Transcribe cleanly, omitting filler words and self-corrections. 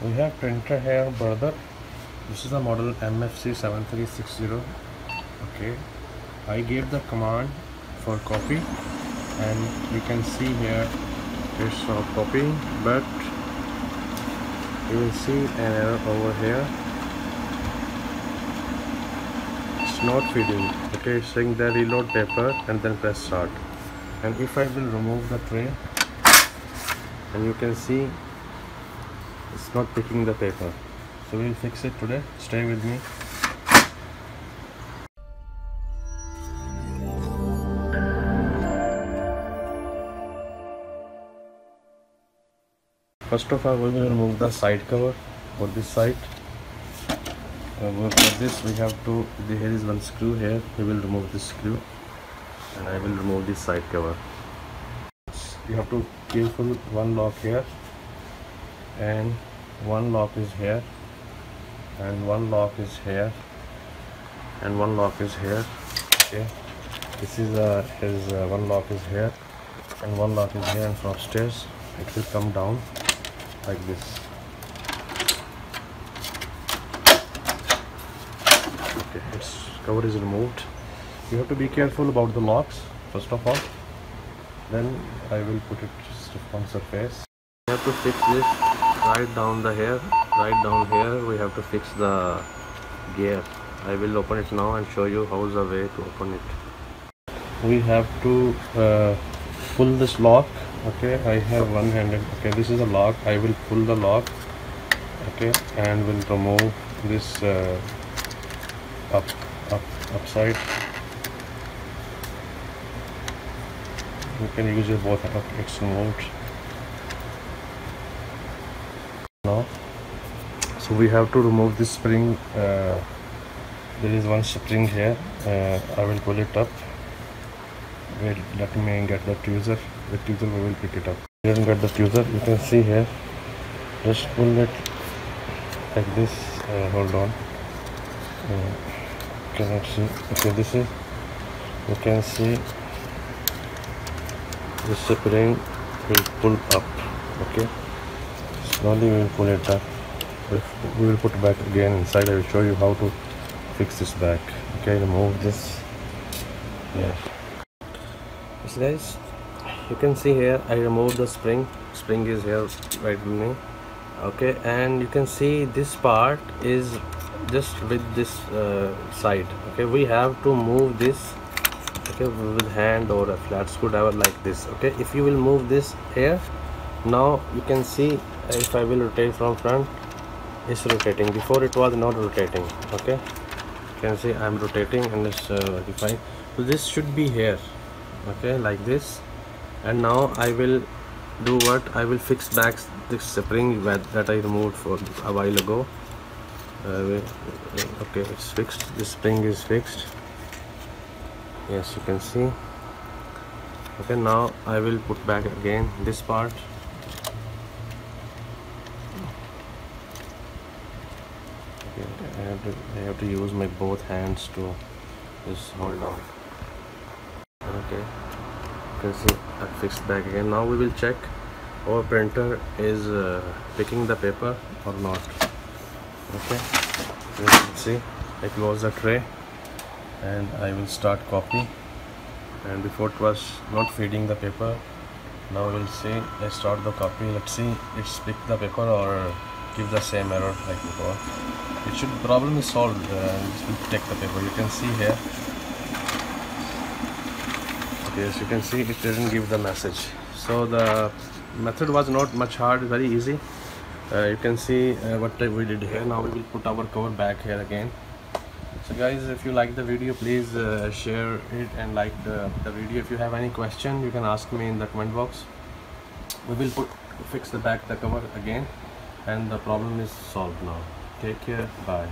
We have printer here, brother. This is the model MFC 7360. Okay, I gave the command for copy, and you can see here it's not copying, but you will see an error over here. It's not feeding. Okay, it's saying the reload paper and then press start. And if I will remove the tray, and you can see it's not picking the paper, so we'll fix it today. Stay with me. First of all, we will remove the side cover for this side. For this we have to, here is one screw here. We will remove this screw, and I will remove this side cover. You have to careful, one lock here, and one lock is here, and one lock is here, and one lock is here. Okay, this is one lock is here, and one lock is here, and from upstairs it will come down like this. Okay, its cover is removed. You have to be careful about the locks first of all, then I will put it just on surface. We have to fix this right down the here, right down here. We have to fix the gear. I will open it now and show you how's the way to open it. We have to pull this lock. Okay, I have one handed. Okay, this is a lock. I will pull the lock. Okay, and will remove this upside. You can use your both. Okay, it's removed now. So we have to remove this spring. There is one spring here. I will pull it up. Wait, let me get the tweezer. The tweezer we will pick it up. You haven't got the tweezer. You can see here. Just pull it like this. Hold on. Cannot see. Okay, this is. You can see the spring will pull up. Okay. Slowly we will pull it up. We will put back again inside. I will show you how to fix this back. Okay, remove this. Yeah. Yes, guys, you can see here I removed the spring. Spring is here right with me. Okay, and you can see this part is just with this side. Okay, we have to move this, okay, with hand or a flat screwdriver like this. Okay, if you will move this here, now you can see if I will rotate from front, it's rotating. Before it was not rotating. Okay, you can see I'm rotating and it's defined. So this should be here. Okay, like this. And now I will do what? I will fix back this spring that I removed for a while ago. Okay, it's fixed. This spring is fixed. Yes, you can see. Okay, now I will put back again this part. Okay, I have to use my both hands to just hold on. Okay, you can see I fixed back again. Now we will check our printer is picking the paper or not. Okay, so you can see I close the tray and I will start copy, and before it was not feeding the paper. Now we'll see I start the copy. Let's see it's pick the paper or give the same error like before. It should, problem is solved. This will take the paper. You can see here. Okay, as you can see it doesn't give the message. So the method was not much hard, very easy. You can see what we did here. Now we will put our cover back here again. So guys, if you like the video, please share it and like the video. If you have any question, you can ask me in the comment box. We will fix the cover again, and the problem is solved now. Take care, bye.